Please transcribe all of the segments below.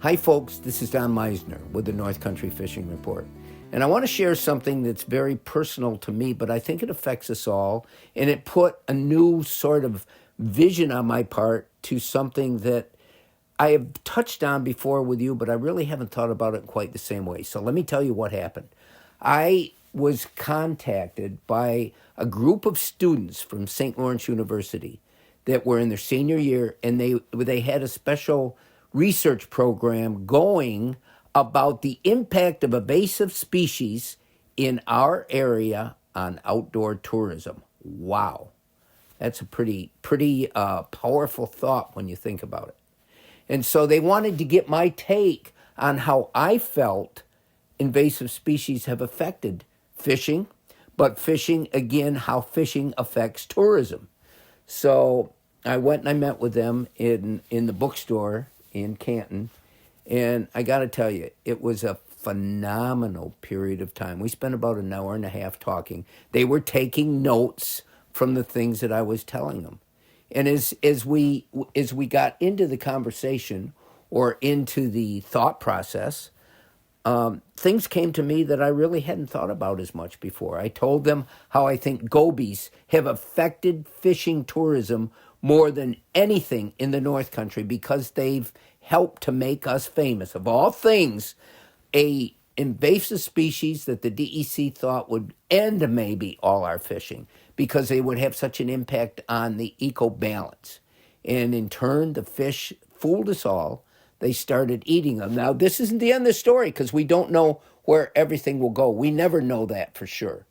Hi, folks. This is Don Meisner with the North Country Fishing Report. And I want to share something that's very personal to me, but I think it affects us all. And it put a new sort of vision on my part to something that I have touched on before with you, but I really haven't thought about it in quite the same way. So let me tell you what happened. I was contacted by a group of students from St. Lawrence University that were in their senior year, and they had a special research program going about the impact of invasive species in our area on outdoor tourism. Wow, that's a pretty powerful thought when you think about it. And so they wanted to get my take on how I felt invasive species have affected fishing, but fishing, again, how fishing affects tourism. So I went and I met with them in the bookstore in Canton, and I got to tell you, it was a phenomenal period of time. We spent about an hour and a half talking. They were taking notes from the things that I was telling them. And as we got into the conversation or into the thought process, things came to me that I really hadn't thought about as much before. I told them how I think gobies have affected fishing tourism more than anything in the North Country because they've helped to make us famous. Of all things, a invasive species that the DEC thought would end maybe all our fishing because they would have such an impact on the eco balance. And in turn, the fish fooled us all. They started eating them. Now, this isn't the end of the story because we don't know where everything will go. We never know that for sure.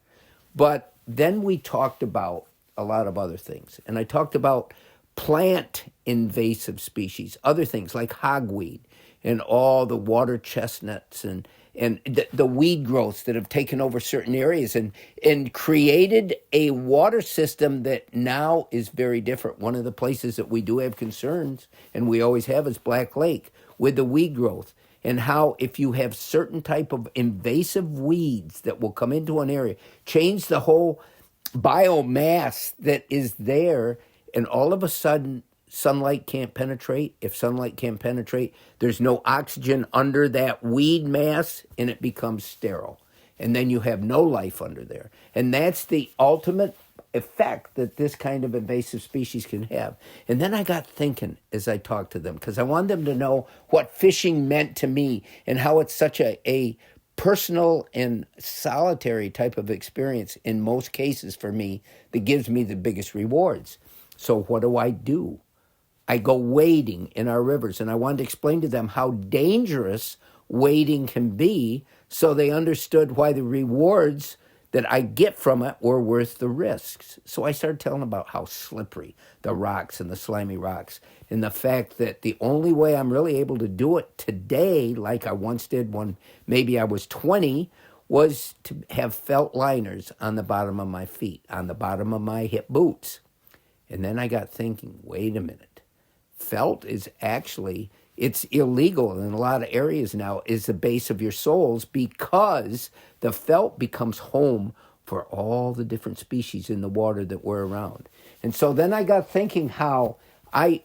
But then we talked about a lot of other things. And I talked about plant invasive species, other things like hogweed and all the water chestnuts and the weed growths that have taken over certain areas and created a water system that now is very different. One of the places that we do have concerns, and we always have, is Black Lake with the weed growth, and how if you have certain type of invasive weeds that will come into an area, change the whole biomass that is there, and all of a sudden sunlight can't penetrate. If sunlight can't penetrate, there's no oxygen under that weed mass, and it becomes sterile. And then you have no life under there. And that's the ultimate effect that this kind of invasive species can have. And then I got thinking as I talked to them, because I wanted them to know what fishing meant to me and how it's such a personal and solitary type of experience in most cases for me that gives me the biggest rewards. So what do? I go wading in our rivers, and I wanted to explain to them how dangerous wading can be so they understood why the rewards that I get from it were worth the risks. So I started telling them about how slippery the rocks and the slimy rocks, and the fact that the only way I'm really able to do it today, like I once did when maybe I was 20, was to have felt liners on the bottom of my feet, on the bottom of my hip boots. And then I got thinking, wait a minute. Felt is actually, it's illegal in a lot of areas now, is the base of your soles because the felt becomes home for all the different species in the water that we're around. And so then I got thinking how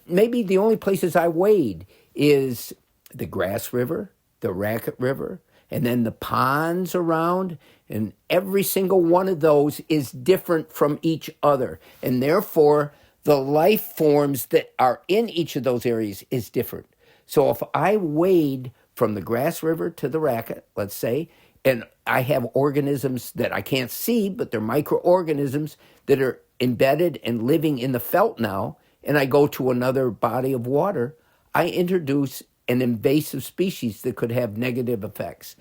maybe the only places I wade is the Grass River, the Racket River, and then the ponds around, and every single one of those is different from each other. And therefore, the life forms that are in each of those areas is different. So if I wade from the Grass River to the Racket, let's say, and I have organisms that I can't see, but they're microorganisms that are embedded and living in the felt now, and I go to another body of water, I introduce an invasive species that could have negative effects.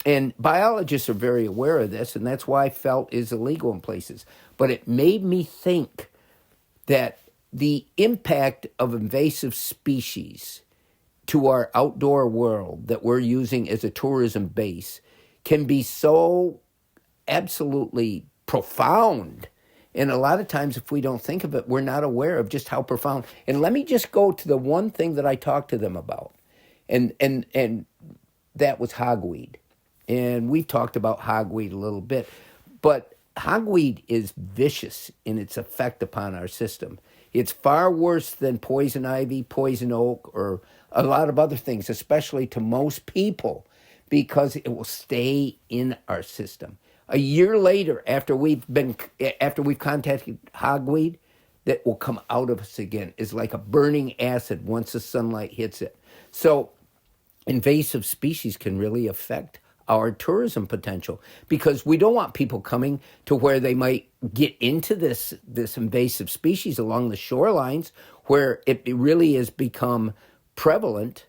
And biologists are very aware of this, and that's why felt is illegal in places. But it made me think that the impact of invasive species to our outdoor world that we're using as a tourism base can be so absolutely profound. And a lot of times, if we don't think of it, we're not aware of just how profound. And let me just go to the one thing that I talked to them about, and that was hogweed. And we've talked about hogweed a little bit, but hogweed is vicious in its effect upon our system. It's far worse than poison ivy, poison oak, or a lot of other things, especially to most people, because it will stay in our system. A year later, after we've contacted hogweed, that will come out of us again is like a burning acid once the sunlight hits it. So invasive species can really affect our tourism potential because we don't want people coming to where they might get into this invasive species along the shorelines where it really has become prevalent,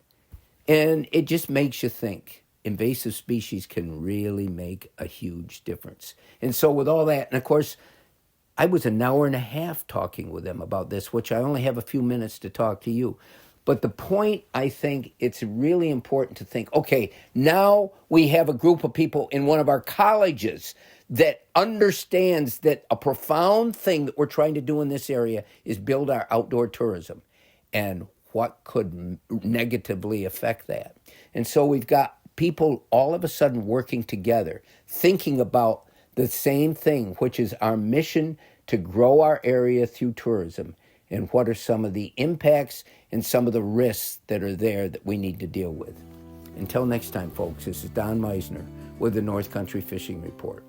and it just makes you think invasive species can really make a huge difference. And so with all that, and of course I was an hour and a half talking with them about this, which I only have a few minutes to talk to you. But the point, I think it's really important to think, okay, now we have a group of people in one of our colleges that understands that a profound thing that we're trying to do in this area is build our outdoor tourism and what could negatively affect that. And so we've got people all of a sudden working together, thinking about the same thing, which is our mission to grow our area through tourism, and what are some of the impacts and some of the risks that are there that we need to deal with. Until next time, folks, this is Don Meisner with the North Country Fishing Report.